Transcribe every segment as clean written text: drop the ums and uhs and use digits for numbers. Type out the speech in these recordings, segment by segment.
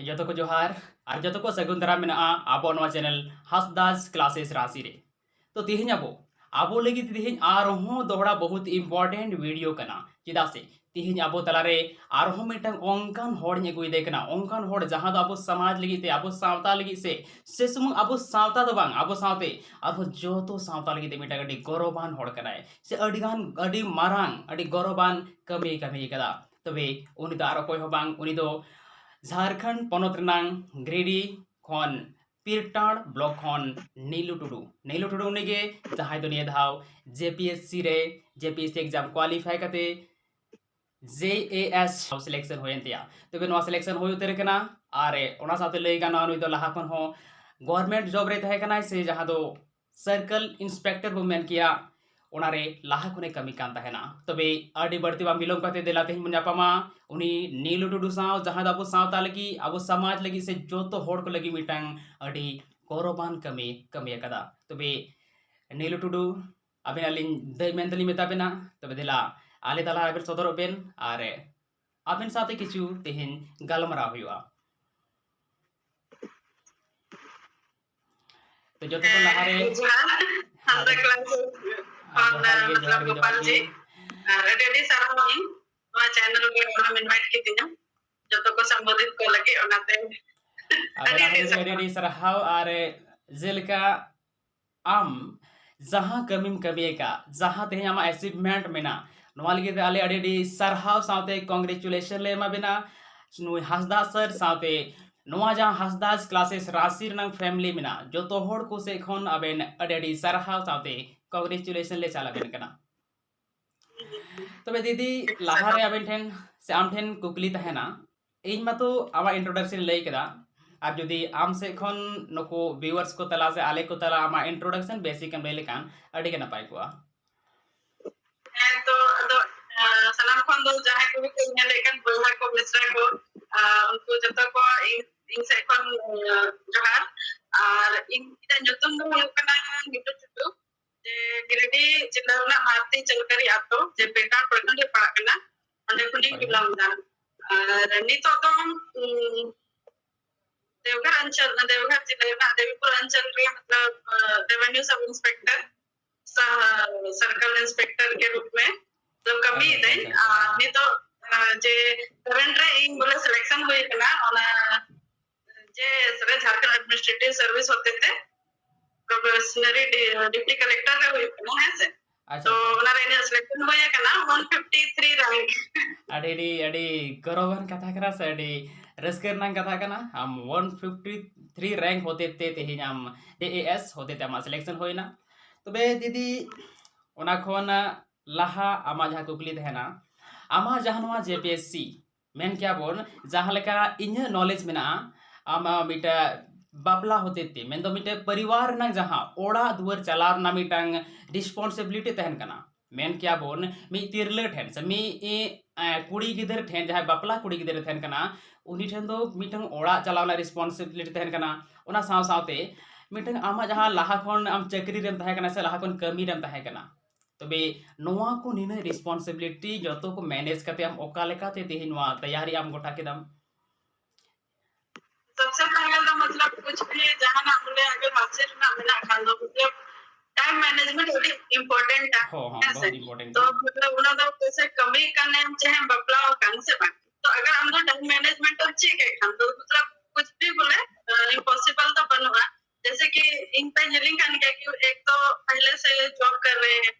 जोतो को जोहार और जोतो को सगुन दाराम मेना आबो नवा चैनल हंसदास क्लासेस राशि रे तो तिहिन आबो लगी तिहिन आरहों दोहरा बहुत इम्पोर्टेंट वीडियो कना चिदा से तिहिन आबो तलारे आरहों मिटन ओंकान होड़ ने गुई देखना ओंकान होड़ जहां दो आबो समाज लगी ते आबो सावता लगी से सुमुंग आबो सावता दो बांग आबो सावते आबो जोतो सावता लगी ते मिटा गडी गौरवान होड़ कनाय से अडिगान अडी मारांग अडी गौरवान कमी कमी कदा तबे उनी दो आरो कोई हो बांग उनी दो झारखंड पनत रनांग ग्रेडी खन पीरटाड़ ब्लॉक खन नीलू टुडू उनगे जहां दो निया धाव जेपीएससी रे जेपीएससी एग्जाम क्वालिफाई करते JAS सिलेक्शन होयन तिया तबे नवा सिलेक्शन होय उतर कना आरे ओना साथे लई गाना नुई दो लहा खन हो गवर्नमेंट जॉब रे तहे कना से जहां दो सर्कल इंस्पेक्टर बो मेन किया ओनारे लाहा खुने कमी कान तहेना तबे आडी बढ़ती बा मिलों कते देला तेहिं मुन्यापामा उनी नीलू टुडू साव जहां दाबो सावता लगी अबो समाज लगी से जोतो होड़ को लगी मिटांग आडी गौरवान कमी कमी कदा तबे नीलू टुडू अबेन अलिन दई मेंतली मेता बेना तबे दिला आले तला अबेन सदर बेन आरे अबेन साथे किछु तेहिं गालमरा हुआ तो जोतो को लहारे हंसदा क्लासेस मतलब गोपाल जी रेडी सारावनी नवा चैनल रे हम इनवाइट कितिना जतो को संबोधित को लगे ओनाते रेडी सरहाव आरे जेलका आम जहां कमीम कमिएका जहां तेहे आमा अचीवमेंट मेना नवा लगे आले अडी सरहाव साथे कांग्रेचुलेशन ले मा बिना नुई हंसदा सर साथे नवा जहां हंसदास क्लासेस राशि रंग फैमिली मेना जो तो होड़ को से खन अबेन अडी सरहाव साथे कांग्रेचुलेशन ले चाला बेन कना तबे दीदी लाहारे अबेन ठेन से आम ठेन कुकली तहेना इन मातो आमा इंट्रोडक्शन लई कदा और जुदी आम से खन नको व्यूअर्स को तला से आले को तला आमा इंट्रोडक्शन बेसिक एम लई लेकान अडी के नपाय को तो सलाम खन दो जहां को भी ने लेकन बोला को मिस्टर को उनको जतो को इन से खन जोहार और इन जतन दो कना गिटो चुटू जे गिरडी जिला ना हाथी चलकरी आतो जे पेटा प्रखंड रे पड़ा कना अंडे कुली बिलाम दान रनी तो देवघर जिले में देवीपुर अंचल रे मतलब revenue sub inspector circle inspector के रूप में तो कमी दे नहीं तो जे करंट रे इन बोले सिलेक्शन हुई कना ओना जे सरे झारखंड एडमिनिस्ट्रेटिव सर्विस होते थे प्रोबेशनरी डिप्टी कलेक्टर रे हुई कना है से तो ओना रे सिलेक्शन हुई कना 153 रैंक अडी गौरवन कथा करा से अडी रस्कर नंग कथा कना हम 153 रैंक होते ते तेहि हम AAS होते ते हम सिलेक्शन होइना तबे दीदी ओना खन लाहा आमा जहां कुकली तहेना आमा जहां JPSC मेन क्या बोन जहां लेका इन्हे नॉलेज मेना आमा मिटा बापला होते ते मेन दो मिटे परिवार ना जहां ओड़ा दुवर चलार ना मिटांग रिस्पांसिबिलिटी तहन कना मेन क्या बोन मी तिरले ठेन से मी ए कुड़ी गिदर ठेन जहां बापला कुड़ी गिदर ठेन कना उनी ठेन दो मिटंग ओड़ा चलावना रिस्पांसिबिलिटी तहन कना ओना साव सावते मिटंग आमा जहां लाहा खन आम चक्री रेम तहे कना से लाहा खन कमी रेम तहे कना तबे नोवा को निने रिस्पांसिबिलिटी जतो को मैनेज करते हम ओका लेकाते तेहि नोवा तैयारी आम गोटा केदम सबसे पहले तो मतलब कुछ भी जहां ना बोले अगर मास्टर ना मिला खान दो मतलब टाइम मैनेजमेंट वेरी इंपॉर्टेंट है बहुत इंपॉर्टेंट तो मतलब उना तो कैसे कमी करने हम चाहे बपला और कान से बात तो अगर हम तो टाइम मैनेजमेंट अच्छे के खान तो मतलब कुछ भी बोले इम्पॉसिबल तो बनवा जैसे कि इन पे हिलिंग करने के कि एक तो पहले से जॉब कर रहे हैं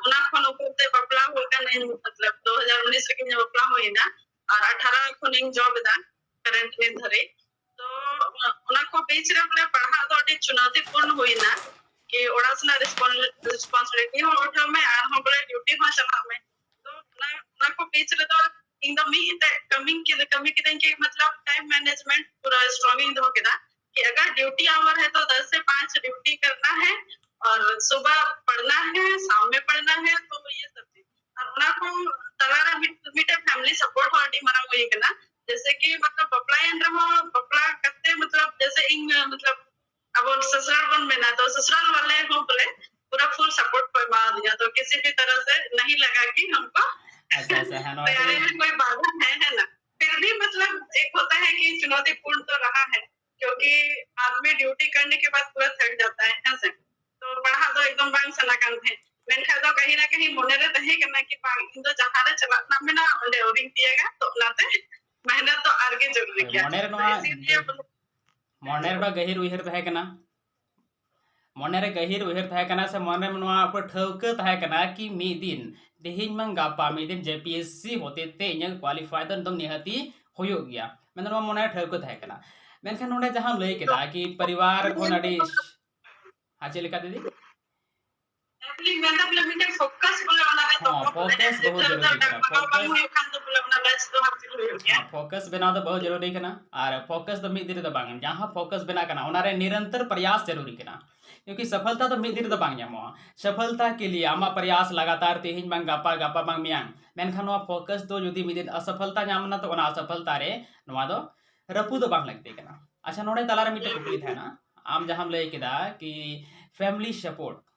उना खन ऊपर से बपला होगा नहीं मतलब 2019 के जब बपला हुई ना और 18 खन जॉब दा करंट में धरे तो उना को बीच रे अपने पढ़ा तो अति चुनौतीपूर्ण हुई ना कि ओडासना रिस्पांसिबिलिटी हो उठा में आ हम बोले ड्यूटी में चला में तो ना को बीच रे तो इन द मी कमी के मतलब टाइम मैनेजमेंट पूरा स्ट्रांग इन दो केदा कि अगर ड्यूटी आवर है तो 10 से 5 ड्यूटी करना है और सुबह पढ़ना है शाम में पढ़ना है तो ये सब चीज और उना को तलारा मिटे फैमिली सपोर्ट वाली मरा हुई केना जैसे कि मतलब बपला एंड रहो बपला करते मतलब जैसे इन मतलब अब ससुराल बन में ना तो ससुराल वाले हो बोले पूरा फुल सपोर्ट पर मार दिया तो किसी भी तरह से नहीं लगा कि हमको अच्छा है ना तैयारी में कोई बाधा है ना फिर भी मतलब एक होता है कि चुनौतीपूर्ण तो रहा है, क्योंकि आदमी ड्यूटी करने के बाद पूरा थक जाता है से तो पढ़ा तो एकदम बांग सना कान थे मेनखा तो कहीं ना कहीं मोने रे तहे करना कि बांग इन तो जहां रे चला ना में ना ओंडे ओरिंग दिएगा तो नाते मेहनत तो आगे जरूरी किया मोनेर तो नोआ इसीलिए मोनेर बा गहिर उइहर तहे कना मोनेरे गहिर उइहर तहे कना से मोने नोआ पर ठौके तहे कना कि मी दिन तेहिन मंग गापा मी दिन जेपीएससी होते ते इᱧ क्वालिफाई तो एकदम निहती होयो गया मैं नोआ मोने ठौके तहे कना मेनखान नोडे जहां लई केदा कि परिवार खन अडी हाचे लेका दीदी एक्चुअली मेरा लिमिटेड फोकस बोले वाला है तो हाँ फोकस बहुत जरूरी है फोकस खान तो बोले अपना लक्ष्य तो हासिल हो गया हाँ फोकस बना तो बहुत जरूरी है ना और फोकस तो मिद दिन तो बांग जहां फोकस बना करना उनारे निरंतर प्रयास जरूरी है ना क्योंकि सफलता तो मिद दिन तो बांग जामो सफलता के लिए आमा प्रयास लगातार तेहिन बांग गापा गापा बांग मियांग मेनखान नोआ फोकस तो जुदी मिद दिन असफलता जामना तो उना असफलता रे नोआ दो रपू तो बांग लगते कना अच्छा नोडे तलारे मिटे कुकली था ना आम जहां लई केदा कि फैमिली सपोर्ट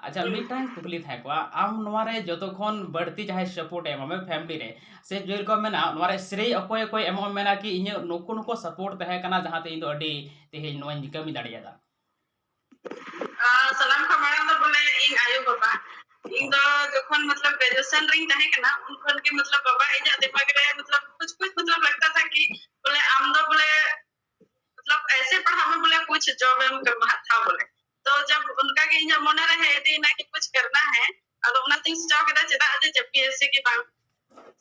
अच्छा मिटांग कुकली था को आम नोवारे जतोखन बढ़ती चाहे सपोर्ट एम फैमिली रे से जोर को मेना नोवारे श्रेय अकोय अकोय एम मेना कि इन नुकु नुको सपोर्ट तहे कना जहां ते इन दो अडी तेहे नोइन कमी दाड़ियादा सलाम का मारा तो बोले इन आयु बाबा इन दो जखन मतलब ग्रेजुएशन रिंग तहे कना उनखन के मतलब बाबा इजा दिमाग रे मतलब कुछ कुछ मतलब लगता था कि बोले आम दो बोले मतलब ऐसे पढ़ावे बोले कुछ जॉब एम करवा था बोले तो जब उनका के इन मोने रहे दी ना कि कुछ करना है और उना थिंग्स चाह के चदा आज जेपीएससी की बात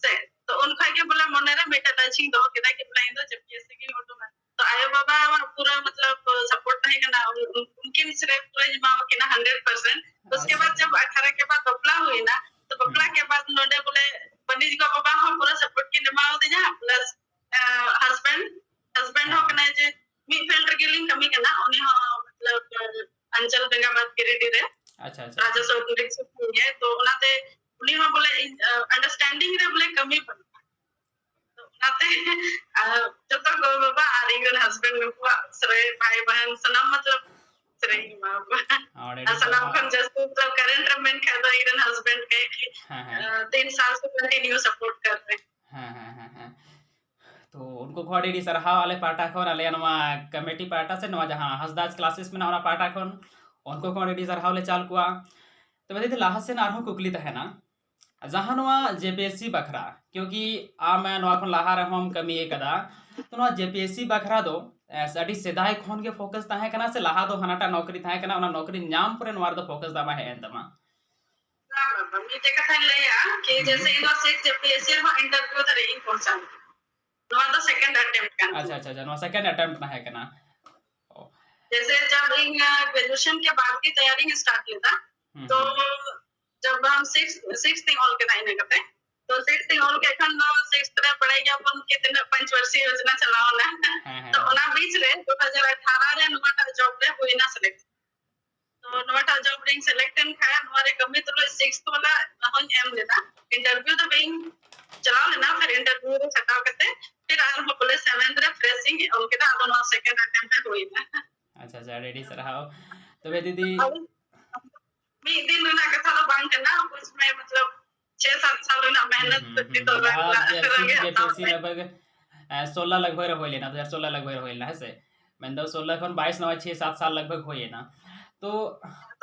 से तो उनका के बोले मोने रे बेटा टचिंग दो के कि बोले इन दो जेपीएससी की ऑटो में तो आयो बाबा पूरा मतलब सपोर्ट नहीं करना उनके सिर्फ पूरा जमा के ना 100% उसके बाद जब 18 के बाद बपला हुई ना तो बपला के बाद नोडे बोले पंडित जी का बाबा हम पूरा सपोर्ट के जमा होते जा प्लस हस्बैंड हो कना जे मी फील्ड गिलिंग कमी करना उन्हें मतलब अंचल बेंगाबाद गिरिडीह रे अच्छा अच्छा राजस्व डिस्ट्रिक्ट है तो उनाते उन्हीं में बोले अंडरस्टैंडिंग रे बोले कमी बन तो उनाते जब तक बाबा आ रही है हस्बैंड में पूरा सरे भाई बहन सनम मतलब सरे मां सनम कन जस्ट तो करंट रमेन का दो इरन हस्बैंड के 3 साल से कंटिन्यू सपोर्ट कर रहे हां तो उनको घोड़ी सरहा वाले पाटा खन आले नवा कमेटी पाटा से नवा जहां हसदास क्लासेस में ना पाटा खन उनको घोड़ी सरहा वाले चाल कुआ तो बदे लाहा से ना कुकली तहना जहां नवा जेपीएससी बखरा क्योंकि आम नवा खन लाहा रे हम कमी कदा तो नवा जेपीएससी बखरा दो अडी सेदाय खन के फोकस तहे कना से लाहा दो हनाटा नौकरी तहे कना उना नौकरी नाम पर नवा दो फोकस दामा है एंतमा बाबा मी ते कथा लेया कि जैसे इन 6 जेपीएससी में इंटरव्यू तरे इन पहुंचा नवा तो सेकंड अटेम्प्ट करना अच्छा अच्छा नवा सेकंड अटेम्प्ट ना है कना जैसे जब इन ग्रेजुएशन के बाद की तैयारी स्टार्ट लेता तो जब हम 6th ऑल के टाइम में करते तो 6th ऑल के खन 6th तरह पढ़ाई के अपन कितने पंचवर्षीय योजना चलाओ ना तो ओना बीच रे 2018 रे नोटा जॉब रे हुई ना सिलेक्ट तो नोटा जॉब रिंग सिलेक्ट इन खाया हमारे कमी तो 6th वाला हम एम लेता इंटरव्यू तो बिंग चलाओ लेना फिर इंटरव्यू रे खत्म करते फिर हम बोले 7th रे फ्रेशिंग उनके दा दोनों सेकंड अटेम्प्ट हुई ना अच्छा अच्छा रेडी सर हां तो वे दीदी मी दिन ना कथा तो बांध करना कुछ में मतलब 6-7 साल ना मेहनत करती तो जेपीएससी लगभग 16 लगभग होई लेना 2016 लगभग होई ना है से मैं तो 16 खन 22 नवा 6-7 साल लगभग होई ना तो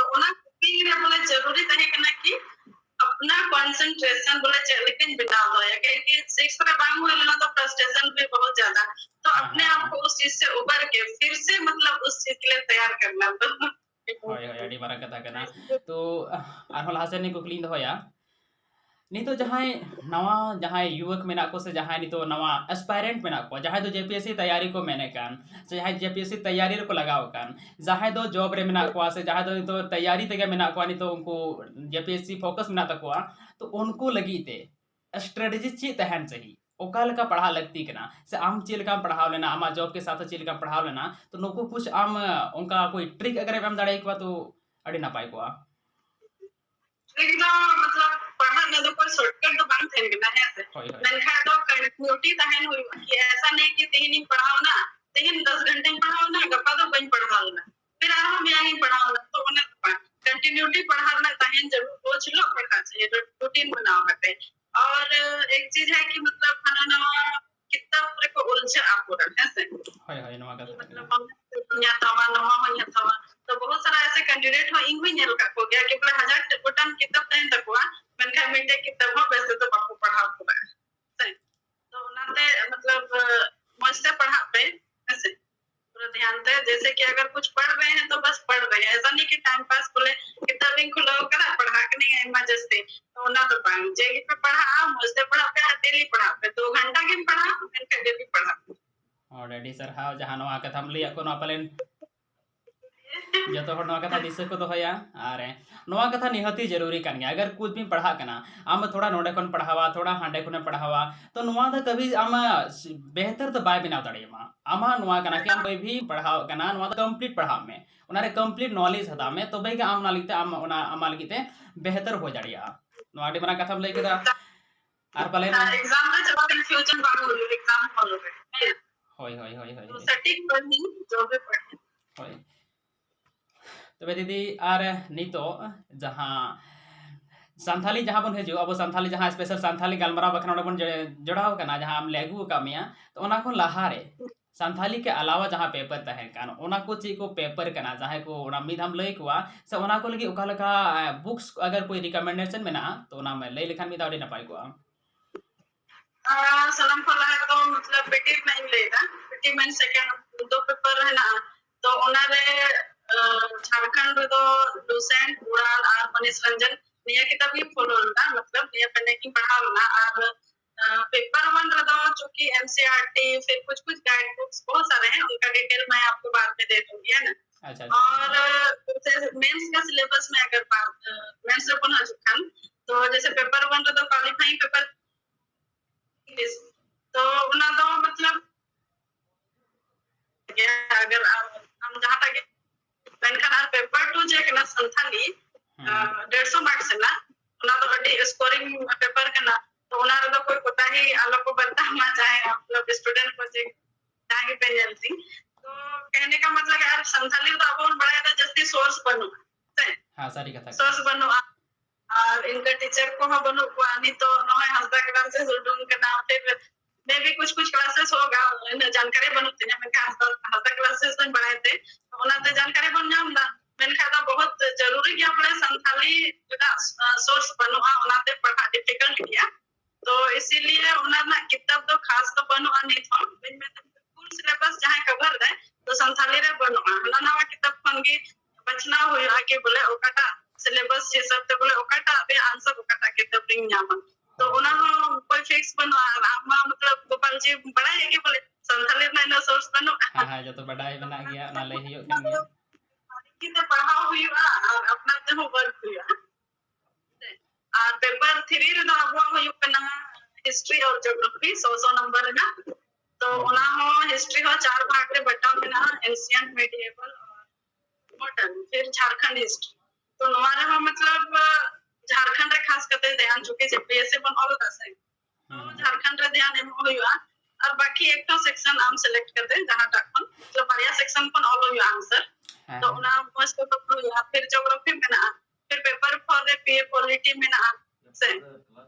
ओना की रे बोले जरूरी तहे करना कि अपना कंसंट्रेशन बोले लेकिन बिना होया कि 6th रे बांग होले ना तो फ्रस्ट्रेशन भी बहुत ज्यादा तो अपने आप को उस चीज से उबर के फिर से मतलब उस चीज के लिए तैयार करना होय होय अडी मारा कथा कना तो आरहल हासन को क्लीन होया नहीं तो जहां नवा जहां युवक मेना को से जहां नहीं तो नवा एस्पायरेंट मेना को जहां तो जेपीएससी तैयारी को मैंने कान से जहां जेपीएससी तैयारी को लगाओ कान जहां तो जॉब रे मेना को से जहां तो तैयारी तगे मेना को नहीं तो उनको जेपीएससी फोकस मेना तको तो उनको लगी ते स्ट्रेटजी ची तहन सही ओकाल का पढ़ा लगती कना से आम चील का पढ़ाव लेना आमा जॉब के साथ चील का पढ़ाव लेना तो नको कुछ आम उनका कोई ट्रिक अगर हम दाड़े एक बात तो अड़ी ना पाई को एकदम मतलब पढ़ा ना तो कोई शॉर्टकट तो बांध थे ना है से मैं तो कंटिन्यूटी तहन हुई कि ऐसा नहीं कि तेहनी पढ़ाओ ना तेहन 10 घंटे पढ़ाओ ना गप्पा तो बन पढ़ाओ ना फिर आराम में ही पढ़ाओ ना तो उन्हें कंटिन्यूटी पढ़ाना तहन जरूर रोज लोग पढ़ना चाहिए रूटीन बनाओ करते और एक चीज है कि मतलब खाना ना बुझे आपूरा है से होय होय नवा कथा मतलब हम हतावा नवा हो हतावा तो बहुत सारा ऐसे कैंडिडेट हो इंग भी नेल का को गया कि बोले 1000 गोटान किताब तहन तकवा मेनखा मिटे किताब हो वैसे तो बापू पढ़ा पूरा से तो उनाते मतलब मस्त से पढ़ा पे ऐसे पूरा ध्यान से जैसे कि अगर कुछ पढ़ रहे हैं तो बस पढ़ रहे हैं, ऐसा नहीं कि टाइम पास बोले किताब भी खुला करा पढ़ा के नहीं है इमरजेंसी तो ना तो पाएं जेगी पे पढ़ा मुझसे पढ़ा पे डेली पढ़ा पे 2 घंटा के पढ़ा फिर डेली पढ़ा ऑलरेडी सर हाउ जहां नवा कथा हम लिया को नवा पलेन जो नवा कथा दिशा को दोहया और नवा कथा निहती जरूरी कान गया अगर कुछ भी पढ़ा कना आम थोड़ा नोडे खन पढ़ावा थोड़ा हांडे खन पढ़ावा तो नवा द कभी आम बेहतर तो बाय बनाव दाड़ेमा आमा नवा कना कि आम कोई भी पढ़ाव कना नवा द कंप्लीट पढ़ाव में उनारे कंप्लीट नॉलेज हदा में तो भाई आम ना लिखते आम उना आमा लिखते बेहतर हो जाड़िया नवा डी मना कथा लई केदा आर पले ना एग्जाम में जब कंफ्यूजन बाबू एग्जाम फॉलो है होय होय होय होय तो सटीक पढ़नी जो भी पढ़े होय तबे दीदी आर नितो जहां संथाली जहां बन हजू अब संथाली जहां स्पेशल संथाली गलमरा बखना बन जोड़ाव कना जहां हम लेगू का मिया तो ओना को लहा रे संथाली के अलावा जहां पेपर तहे कान ओना को ची को पेपर कना जहां को ओना मिद हम लई कुआ से ओना को लगी ओका लगा बुक्स अगर कोई रिकमेंडेशन में ना तो ओना में लई लेखान मिद आडी ना पाई कुआ सनम को लहा तो मतलब बेटी नहीं लेगा बेटी में सेकंड 2 पेपर है ना तो ओनारे झारखंड तो डोसेंट उड़ान और मनीष रंजन निया किताब ही फॉलो ना मतलब निया पढ़ने की पढ़ाओ ना और पेपर 1 तो चूंकि एमसीईआरटी फिर कुछ गाइड बुक्स बहुत सारे हैं उनका डिटेल मैं आपको बाद में दे दूंगी है ना अच्छा और मेंस का सिलेबस में अगर बात मेंस अपन हजखान तो जैसे पेपर 1 तो क्वालीफाइंग पेपर तो उना तो मतलब अगर हम जहां तक पेनखाना पेपर 2 जे कना संथाली 150 मार्क्स है ना उना तो अडी स्कोरिंग पेपर कना तो उना तो कोई पता ही आलो को बनता ना चाहे मतलब स्टूडेंट को जे चाहे पेनल्टी तो कहने का मतलब यार संथाली तो अपन बड़ा ज्यादा जस्ती सोर्स बनो हां सारी कथा सोर्स बनो और इनका टीचर को हम बनो वानी तो नय हंसदा क्लासेस उडूंग के नाम फिर मैं भी कुछ क्लासेस होगा जानकारी बनते हैं मैं हंसदा क्लासेस में बढ़ाए थे उनाते जानकारी बन जाम ना मैंने कहा बहुत जरूरी कि अपने संथाली सोर्स बनवा उनाते पढ़ा डिफिकल्ट किया तो इसीलिए उन्होंने किताब तो खास तो बनवा नहीं था इनमें फुल सिलेबस जहां कवर है तो संथाली रे बनवा ना किताब खनगी बचना हुई आके बोले ओकाटा सिलेबस ये सब तो बोले ओकाटा बे आंसर ओकाटा किताब रिंग जामा तो उना कोई फिक्स बनवा आमा मतलब गोपाल जी बड़ा है कि बोले संथाली में ना सोर्स बनो हां जो तो बड़ा ही बना गया ना ले हियो kan गया की तो पढ़ाओ हुई और अपना तो वर्क हुई पेपर 3 रे ना हुआ हुई कना हिस्ट्री और ज्योग्राफी 100 नंबर है ना तो उना हो हिस्ट्री हो 4 भाग रे बटा में ना एंशिएंट मेडिएवल और मॉडर्न फिर झारखंड हिस्ट्री तो हमारे हो मतलब झारखंड रे खास करते ध्यान चुके जेपीएससी बन ऑल का से तो झारखंड रे ध्यान में होइवा और बाकी एक तो सेक्शन हम सिलेक्ट करते हैं जहां तक मतलब बढ़िया सेक्शन पर ऑल हो आंसर तो उना मस्त पेपर या फिर ज्योग्राफी में ना फिर पेपर फॉर रे पीए पॉलिटी में ना से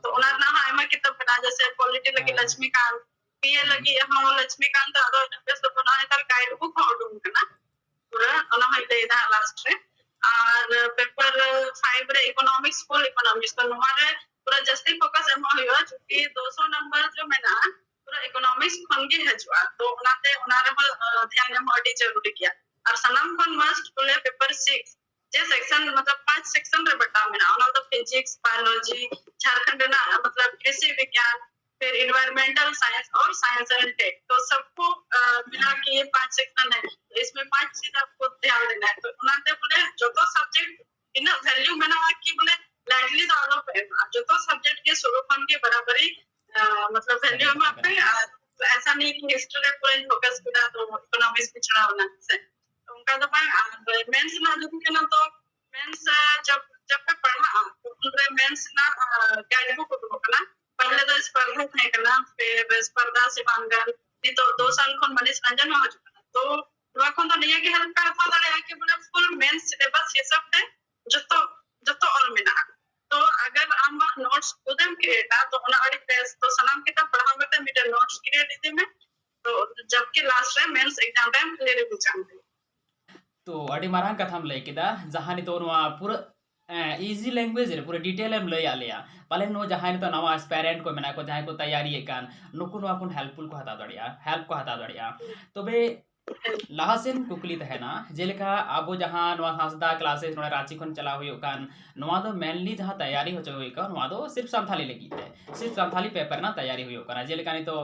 तो उना ना हाय में किताब बना जैसे पॉलिटी लगी लक्ष्मीकांत पीए लगी हम लक्ष्मीकांत और तो बना है तर गाइड बुक हो दूंगा ना पूरा उना है दे दा लास्ट रे और पेपर 5 रे इकोनॉमिक्स फुल इकोनॉमिक्स तो हमारे पूरा जस्ती फोकस एम होयो क्योंकि 200 नंबर जो मैं ना पूरा इकोनॉमिक्स खनगे हजवा तो उनाते उनारे ध्यान में अडी जरूरी किया और सनम कौन मस्ट बोले पेपर 6 जे सेक्शन मतलब 5 सेक्शन रे बटा में ना तो फिजिक्स बायोलॉजी झारखंड ना मतलब कृषि विज्ञान फिर एनवायरमेंटल साइंस और साइंस एंड टेक तो सबको मिला के ये 5 सेक्शन है तो इसमें 5 चीज आपको ध्यान देना है तो उनाते बोले जो तो सब्जेक्ट इन वैल्यू में ना कि बोले लाइटली डालो पे जो तो सब्जेक्ट के स्वरूपन के बराबरी मतलब वैल्यू में पे तो ऐसा नहीं कि हिस्ट्री पूरा फोकस किया तो इकोनॉमिक्स पिछड़ा होना से उनका तो मेंस ना जो कि ना तो मेंस जब पे पढ़ा तो उनरे मेंस ना गाइड बुक को ना पहले तो स्पर्धा थे करना फिर स्पर्धा शिवांगन नहीं तो 2 साल को मनीष रंजन में हो चुका तो वहां को तो नहीं कि हेल्प कर पा रहा है कि मतलब फुल मेंस सिलेबस ये सब है जो तो ऑल में ना तो अगर हम नोट्स खुद हम क्रिएट तो उन्होंने टेस्ट तो सलाम किताब पढ़ा में तो मीटर नोट्स क्रिएट थी में तो मेंस एग्जाम टाइम क्लियर बुझान तो अड़ी मारंग कथाम लय केदा जहां तो पूरा इजी लैंग्वेज रे पूरा डिटेल एम लय आलिया पाले नो जहां तो नवा एस्पायरेंट को मेना को जहां को तैयारी कान नुकु नो कुन हेल्पफुल को हता दड़िया हेल्प को हता दड़िया तबे लाहासेन कुकली तहना जेलेका आबो जहां नवा हासदा क्लासेस नोडे रांची खन चला हुयो कान नवा दो मेनली जहां तैयारी हो चो का नवा दो सिर्फ संथाली लगी ते सिर्फ संथाली पेपर ना तैयारी हुयो कना जेलेका नि तो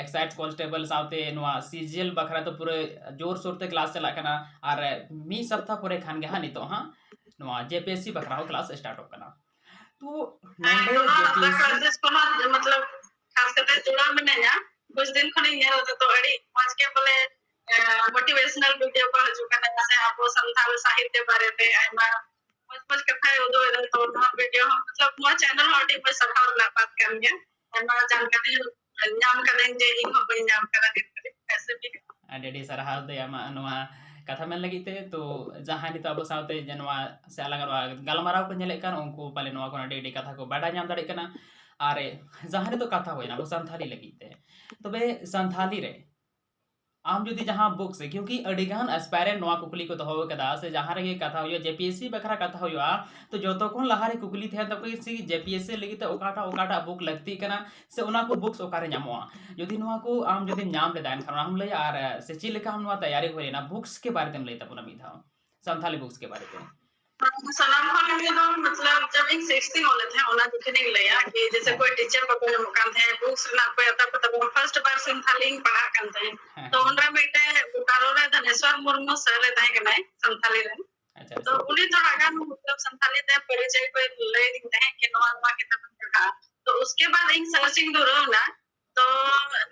एक्साइज कांस्टेबल साथे नवा सीजीएल बखरा तो पूरे जोर शोर ते क्लास चला कना और मी सप्ताह पूरे खान गे हानि तो हां नवा जेपीएससी बखरा हो क्लास स्टार्ट हो कना तो नोंडे जेपीएससी क्लासेस को मतलब खास करके जुड़ा में ना कुछ दिन खने ये होता तो अड़ी आज के बोले मोटिवेशनल वीडियो को हजू करना जैसे आपको संथाल साहित्य बारे पे आइमा मच कथा है उदो इधर तो ना वीडियो मतलब नो चैनल हॉटी पे सभाव ना बात करेंगे आइमा जानकारी नाम करेंगे इन हो पे नाम करेंगे ऐसे भी डेडी सरहाव दे आमा नवा कथा मेन लगी ते तो जहां नि तो अब सावते जनवा से अलग गलमाराव को नेले कान उनको पाले नवा को डेडी कथा को बाडा नाम दड़े कना आरे जहां नि तो कथा होइना अब संथाली लगी ते तबे संथाली रे आम जुदी जहां बुक से क्योंकि अडिगान एस्पायरेंट नवा कुकली को दोहो कदा से जहां रे कथा होयो जेपीएससी बखरा कथा होयो तो जो कोन लहारे कुकली थे तब सी जेपीएससी लगी तो ओकाटा बुक लगती कना से उना को बुक्स ओकारे नामोआ जुदी नवा को आम जुदी नाम ले दान खरा हम ले आर से ची लेका हम नवा तैयारी होरे ना बुक्स के बारे में लेता पुना मी था संथाली बुक्स के बारे में सलाम खान में तो मतलब जब एक 16 होले थे ओना दिखने लया कि जैसे कोई टीचर को कोई मुकाम है बुक्स ना कोई आता पता फर्स्ट बार संथाली पढ़ा करते हैं तो उनरा बेटे बुकारो रे धनेश्वर मुर्मू सर रे ताई कनाई संथाली रे अच्छा तो उन्हें तो आगा मतलब संथाली ते परिचय को ले दिखते हैं कि नवा नवा किताब पढ़ा तो उसके बाद एक सर्चिंग दो ना तो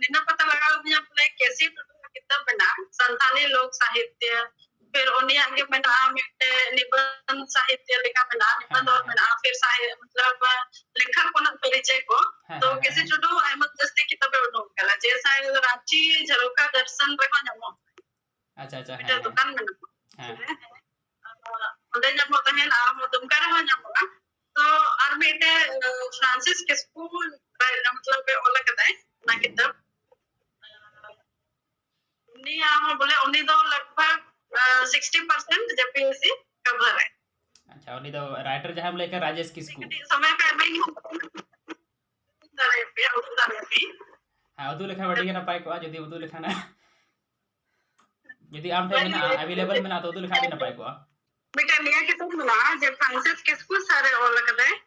निना पता लगा जब लाइक कैसी किताब बना संथाली लोक साहित्य फिर उन्हें आगे बना निबंध साहित्य लिखा बना निबंध और बना फिर साहित्य मतलब लेखक को परिचय को तो कैसे छोटो अहमद दस्ते किताबें उठो कला जैसा रांची झरोका दर्शन रखो जमो अच्छा बेटा दुकान में उधर जब होता है ना तुमका रहो जमो तो और बेटे फ्रांसिस के स्कूल मतलब ओला कहता है ना किताब उन्हीं हम बोले उन्हीं तो लगभग 60% जेपीएससी कवर है अच्छा उन्हीं तो राइटर जहां हम लेकर राजेश किसकू समय पे मैं दरे पे हां उदू लिखा बड़ी ना पाए को जदी उदू लिखा ना यदि आम टाइम में अवेलेबल में ना तो उदू लिखा भी ना पाए को बेटा लिया के तुम ना जब फ्रांसिस किसकू सारे और लगता है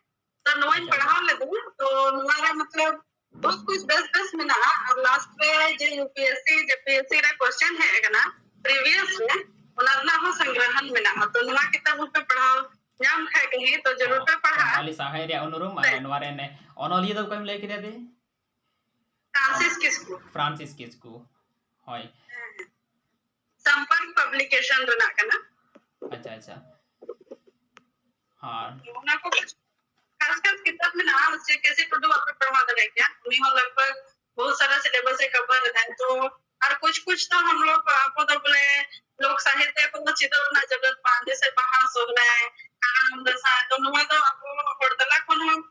तो नोइन पढ़ा ले दो तो हमारा मतलब बहुत कुछ 10 में ना और लास्ट पे जो यूपीएससी जेपीएससी रे क्वेश्चन है ना प्रीवियस में उनाना हो संग्रहण में ना तो नवा किताब पे पढ़ाओ नाम है कहीं तो जरूर पे पढ़ा खाली साहित्य अनुरूम नवारे ने ओनोलिए तो कम लेके दे फ्रांसिस किसकू होय संपर्क पब्लिकेशन बना करना अच्छा हां उना को खास किताब में ना उससे कैसे टुडू आप पढ़ा दे क्या उन्हीं हो लगभग बहुत सारा सिलेबस है कवर है तो और कुछ तो हम लोग आपको तो बोले लोक साहित्य को तो चित्र ना जगत बांधे से बाहर सोना है हम दसा तो नुआ तो आपको पढ़तला कोन हम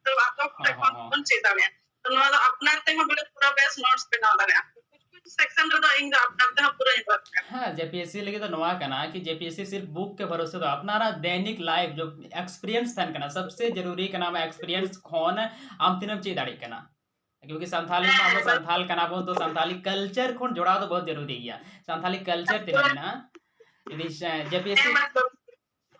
तो आपको कौन चीता है तो नुआ तो अपना ते हम बोले पूरा बेस्ट नोट्स बना दे कुछ सेक्शन तो इंग अपना ते पूरा ही बात हां जेपीएससी लगे तो नवा कना कि जेपीएससी सिर्फ बुक के भरोसे तो अपना दैनिक लाइफ जो एक्सपीरियंस थन कना सबसे जरूरी का नाम एक्सपीरियंस खोन आम तीनम चीज दाड़ी कना क्योंकि संथाली में आप संथाल कनाबो तो संथाली कल्चर को जोड़ा तो बहुत जरूरी है संथाली कल्चर तेरे ना यदि जेपीएससी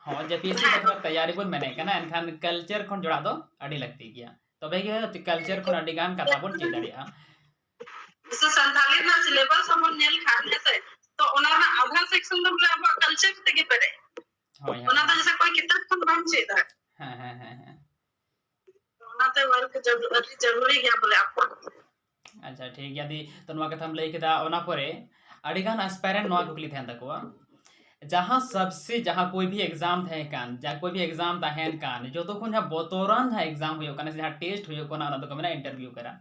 हां जेपीएससी का तैयारी बोल मैंने कना एनखान कल्चर को जोड़ा तो अड़ी लगती गया तो भाई के कल्चर को अड़ी गान कथा बोल चीज दाड़ी जैसे संथाली ना सिलेबस हम नेल खान से तो उना ना आधा सेक्शन तो मतलब कल्चर ते के परे हां उना तो जैसे कोई किताब को नाम चाहिए हां नाते वर्क जरूरी है बोले आपको अच्छा ठीक यदि तो नवा कथा हम लई केदा ओना परे अडिगान एस्पायरेंट नवा कुकली थेन तकवा जहां सबसे जहां कोई भी एग्जाम थे कान जा कोई भी एग्जाम ताहेन कान जो तो कोन बोतोरान था एग्जाम होयो कान से टेस्ट होयो कोना तो कमना इंटरव्यू करा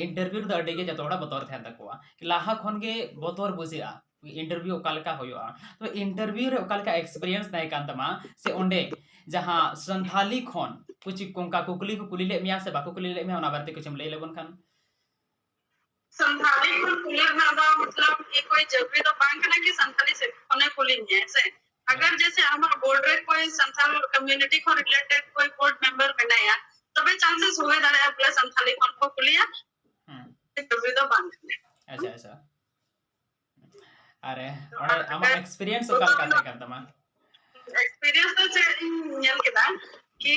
इंटरव्यू तो अडिगे जतोड़ा बतौर थेन तकवा कि लाहा खन के बतौर बुझिया इंटरव्यू कालका होयो तो इंटरव्यू रे कालका एक्सपीरियंस नै कान तमा से ओंडे जहां संथाली खन कुछ कोंका कुकली को कुली ले मिया से बाको कुली ले मिया ओना बाते कुछ हम ले लेबन खान संथाली को कुलीर ना दो मतलब ये कोई जरूरी तो बैंक ना कि संथाली से होने कुलीर नहीं है ऐसे अगर जैसे हमारा बोर्ड रे कोई संथाल कम्युनिटी को रिलेटेड कोई बोर्ड मेंबर बनाया तो भाई चांसेस हुए दाड़े अपने संथाली को कुलिया जरूरी तो बैंक अच्छा अच्छा अरे तो और आमा एक्सपीरियंस ओकल का थे करता मा एक्सपीरियंस तो ᱧᱮᱞ ᱠᱮᱫᱟ कि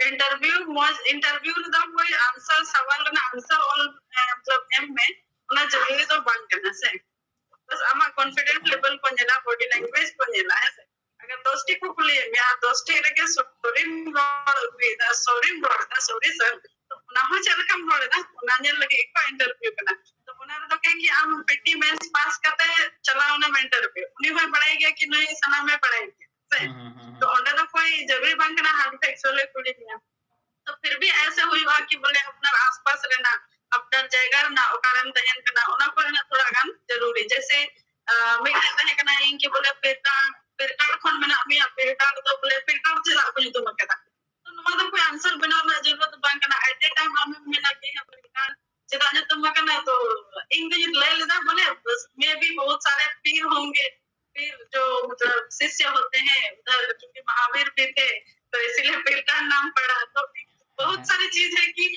इंटरव्यू ᱨᱮᱫᱚ कोई आंसर सवाल ना आंसर ऑल मतलब एम में उना जरूरी तो बांग करना से बस आमा कॉन्फिडेंस लेवल को ᱧᱮᱞᱟ बॉडी लैंग्वेज को ᱧᱮᱞा है से अगर दोस्ती को कुली या दोस्ती रे सॉरी सर तो ना हो चल कम बोले ना ना ᱧᱮल लगे को इंटरव्यू करना तो उना रे तो कहे कि हम पेटी मेंस पास करते चलाओ ना इंटरव्यू उनी होय पढ़ाई गया कि नहीं सना में पढ़ाई तो अंडर तो कोई जरूरी बैंक ना हाथ एक्चुअली खुली दिया तो फिर भी ऐसे हुई हुआ कि बोले अपना आसपास रहना अपना जगह ना कारण तहन करना उना को ना थोड़ा गान जरूरी जैसे मैं कहता है करना है कि बोले पेटा खन में ना मैं पेटा तो बोले पेटा से आप नहीं तो कहता तो नुमा तो कोई आंसर बना ना जरूरत बैंक ना एट ए टाइम हम में ना के पेटा चेता जो तुम कहना तो इंग्लिश ले लेना बोले मे भी बहुत सारे पीर होंगे फिर जो मतलब शिष्य होते हैं उधर क्योंकि महावीर भी थे तो इसीलिए पीर का नाम पड़ा तो बहुत सारी चीज है कि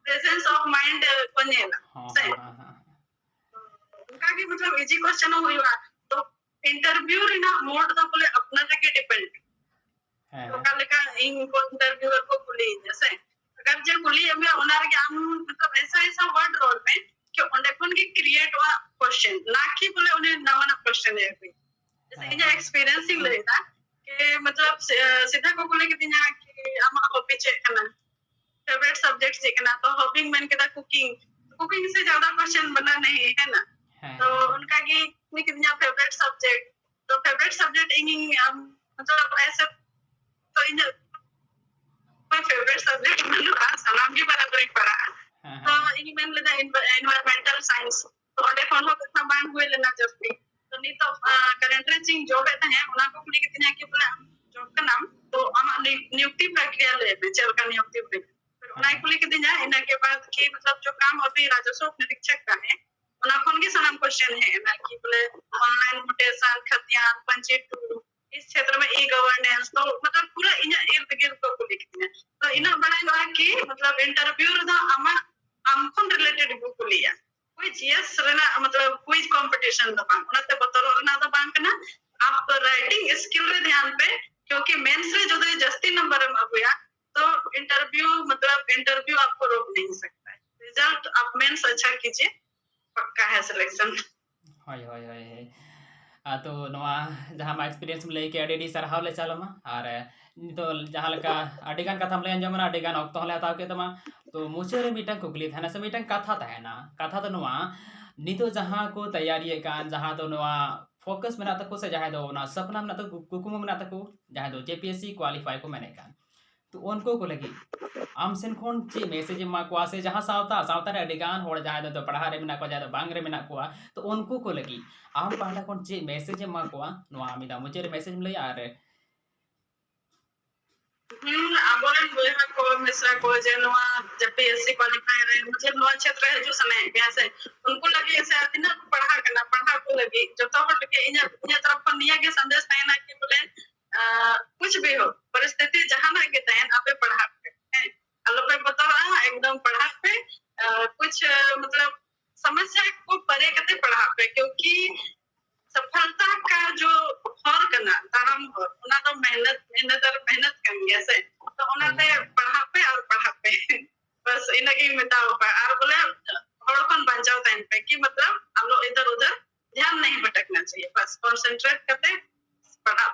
प्रेजेंस ऑफ माइंड बनेगा सही उनका भी मतलब इजी क्वेश्चन हुई हुआ तो इंटरव्यू ना मोड तो बोले अपना के डिपेंड तो कल का इनको इंटरव्यूअर को कुली जैसे अगर जो कुली में ओनर के हम मतलब ऐसा वर्ड रोल में कि उन्हें कौन की क्रिएट हुआ क्वेश्चन ना कि बोले उन्हें नवा क्वेश्चन है जैसे कि एक्सपीरियंस ही लेता कि मतलब सीधा को बोले कि दिना कि हम हॉबी चेक करना फेवरेट सब्जेक्ट सीखना तो हॉबी मैंने कहता कुकिंग से ज्यादा क्वेश्चन बना नहीं है ना तो उनका कि कितना फेवरेट सब्जेक्ट तो फेवरेट सब्जेक्ट मतलब ऐसे तो इन कोई फेवरेट सब्जेक्ट बना सलाम भी बराबर ही पढ़ा तो इन मैंने लेता एनवायरमेंटल साइंस तो ऑर्डर कौन हो कितना बांग हुए लेना जरूरी तो नहीं तो करंट रेंचिंग जॉब है हैं उना को कुली कितने के बोला जॉब का नाम तो हम नियुक्ति प्रक्रिया ले चल का नियुक्ति फिर उना कुली कितने इना के बाद कि मतलब जो काम अभी राजस्व निरीक्षक का है उना कौन के सलाम क्वेश्चन है ना कि बोले ऑनलाइन म्यूटेशन खतियान पंचायत इस क्षेत्र में ई गवर्नेंस तो मतलब पूरा इन इर्द गिर्द को कुली कितने तो इना बड़ा कि मतलब इंटरव्यू दा हम कौन रिलेटेड को कुलिया कोई जीएस रेना मतलब क्विज कंपटीशन द बांक उनाते बतरो ना द बांक ना आप राइटिंग स्किल रे ध्यान पे क्योंकि मेंस रे जो जस्ती नंबर में हुआ तो इंटरव्यू आपको रोक नहीं सकता है रिजल्ट आप मेंस अच्छा कीजिए पक्का है सिलेक्शन हाय हाय हाय तो नवा जहां मा एक्सपीरियंस ले के अडी सरहाव ले चलमा और तो जहां लका अडिगान कथा ले अंजमना अडिगान ऑक्तो ले हताव के तमा तो मुचे रे मीटिंग कुकली थाना से मीटिंग कथा तहना कथा तो नवा नितो जहां को तैयारी कान जहां तो नवा फोकस में तको से जहां दो ना सपना में तो कुकुम में तको जहां दो जेपीएससी क्वालिफाई को मैंने कान तो उनको को लगी आम सेन खोन चे मैसेज मा को से जहां सावता रे अडिगान होड़ जहां दो पढ़ा रे में को जहां बांग रे में को तो उनको को लगी आम पाहला कोन चे मैसेज मा को नवा आमिदा मुचे रे मैसेज में ले आ रे आबोरन बोया को मिश्रा को जे नवा जेपीएससी क्वालिफाई रे मुझे नवा क्षेत्र है जो समय कैसे उनको लगे ऐसे आती ना पढ़ा को लगी जो तो लगे इन तरफ पर निया के संदेश है ना कि बोले कुछ भी हो परिस्थिति जहां ना के तहन आपे पढ़ा पे अल्लाह पे बता रहा एकदम पढ़ा पे कुछ मतलब समस्या को परे करते पढ़ा पे क्योंकि सफलता का जो हर करना तारम उना तो मेहनत करेंगे ऐसे तो उना पे पढ़ा पे बस इनके मिटाओ पे और बोले हर कौन बचाओ टाइम पे कि मतलब हम लोग इधर उधर ध्यान नहीं भटकना चाहिए बस कंसंट्रेट करते पढ़ा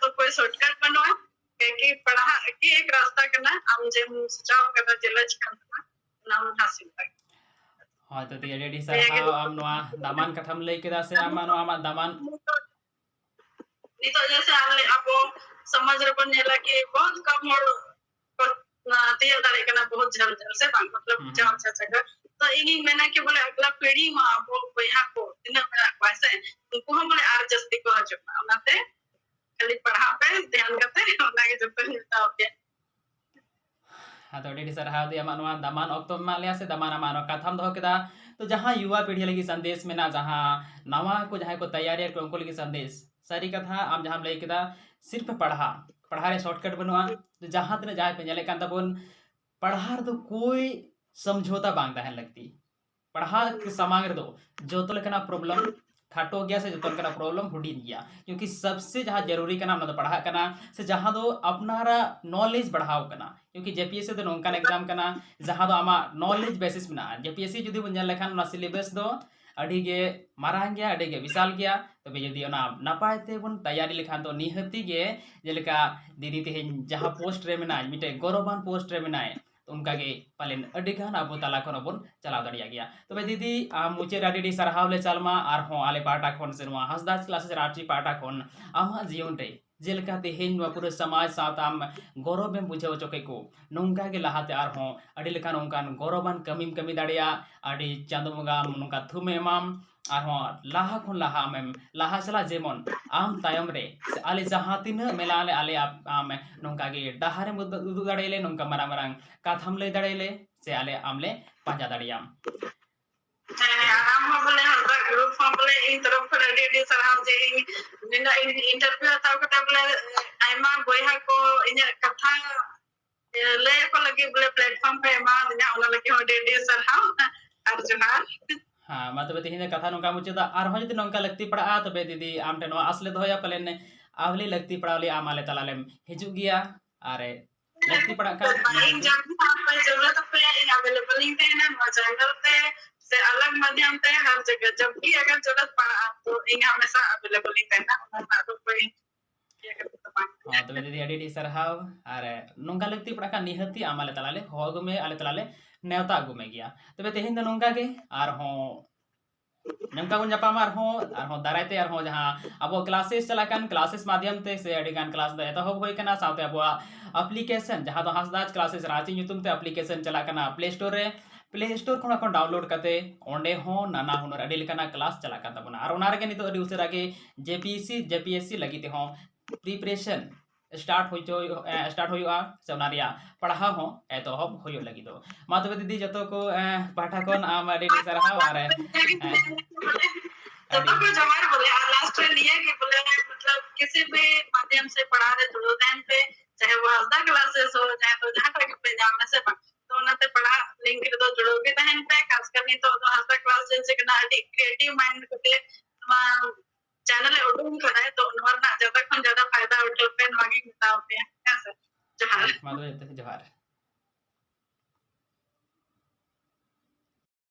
तो कोई शॉर्टकट बनो कि पढ़ा कि एक रास्ता करना हम जे सुझाव करना जिलज करना नाम हासिल कर हाँ तो ते रेडी सर हाँ आम नवा दामान कथम ले के से आमा नवा आमा दामान नहीं तो जैसे आपको समझ रे बने लगे बहुत कम और ते दारे करना बहुत झल से मतलब जान जगह तो इन्हीं मैंने के बोले अगला पीढ़ी में वो यहाँ को इन्हें वैसे उनको हम बोले आर जस्ती को जो नाते खाली पढ़ा पे ध्यान करते हैं उन्हें जो तो मिलता हो गया हाँ तो डी सरहाव दी आमा नोआ दामान ऑक्टो में लिया से दामान आमा नो कथाम दो केदा तो जहाँ युवा पीढ़ी लगी संदेश में ना जहाँ नवा को जहाँ को तैयारी को उनको लगी संदेश सारी कथा आम जहाँ लई केदा सिर्फ पढ़ा पढ़ा रे शॉर्टकट बनवा तो जहाँ तने जहाँ पे जले कांता बोन पढ़ा तो कोई समझौता बांग है लगती पढ़ा के समांग दो जो तो लेकिन प्रॉब्लम खाटो गया से जो तो लेकिन प्रॉब्लम हुडी गया क्योंकि सबसे जहाँ जरूरी करना मतलब पढ़ा करना से जहाँ दो अपनारा नॉलेज बढ़ाओ करना क्योंकि जेपीएससी तो नौकान एग्जाम करना जहाँ दो आमा नॉलेज बेसिस में जेपीएससी जुदी बन लेखान ना सिलेबस दो अड़ी गे मारांग गया अड़ी गे विशाल गया तो जुदी नपाय ते बन तैयारी लेखान तो निहती गे जेलेका दीदी तेहन जहाँ पोस्ट रे में मिटे गौरवान पोस्ट रे में तो उनका गे पालेन अडिगान अब तला खन बन चलाव दड़िया गया तो दीदी आम मुचे अडी सरहाव ले चलमा और हों आले पाटा खन से हंसदास क्लासेस राठी पाटा खन आमा जीवन रे जेलका तेहेन पूरे समाज साथ आम गौरव में बुझे चोके को नौका गे लहाते और हों अडी लेखान उनकान गौरवान कमी कमी दाड़िया अडी चांदो बंगा नौका थुम एमाम और हों लाहा खन लाहा आम लाहा चला जेमन आम तायम रे से आले जहाँ तीन मेला आले आम नौका गे डहारे उदू दाड़ेले नौका मारांग मारांग काथाम ले दाड़ेले से आले आमले पांजा दाड़ियाम आम हो बोले हमरा ग्रुप हो बोले इन तरफ खन अडी सरहाव जे निना इंटरव्यू हताव कता बोले आइमा बोयहा को इन कथा ले को लगी बोले प्लेटफॉर्म पे मा दिना ओला लगी हो अडी सरहाव और जोहार हाँ मा तबे तेहिने कथा नौका मुचेदा और हो जदि नौका लगती पड़ा तबे दीदी आम टेन आसले दोया पलेन आवली लगती पड़ावली आमाले तलालेम हिजु गया अरे लगती पड़ा का इन जब पे जरूरत पे इन अवेलेबल इन पे ना चैनल पे से अलग माध्यम पे हर जगह जब भी अगर जरूरत पड़ा तो इन हमेशा अवेलेबल इन पे ना तो कोई हाँ तबे दीदी अडी सरहाव अरे नौका लगती पड़ा का निहती आमाले तलाले होग में आले तलाले नेवता अगु में गया तबे तेहिन द नौका के और हों नंका बन जापाम और हों दारायते और हों जहाँ अब क्लासेस चलाकान क्लासेस माध्यम ते से अडिगान क्लास द एतहब होय कना साथे अब एप्लीकेशन जहाँ तो हंसदास क्लासेस रांची ᱧᱩᱛᱩᱢ ते एप्लीकेशन चलाकाना प्ले स्टोर खन खन डाउनलोड करते ओंडे हो नाना हुनर अडी लेकाना क्लास चलाकान तबना और ओना रगे नितो अडी उसेरा के जेपीएससी लगी ते हो प्रिपरेशन स्टार्ट होयुआ से ओना रिया पढ़ा हो एतहब होयो लगी दो मा तबे दीदी जतो को पाठा कोन आम अडी सरहाव और तो को जमार बोले लास्ट में लिया कि बोले मतलब किसी भी माध्यम से पढ़ा रहे तो टाइम पे चाहे वो हंसदा क्लासेस हो चाहे तो जहाँ तक पे जाने से तो उन्हें पढ़ा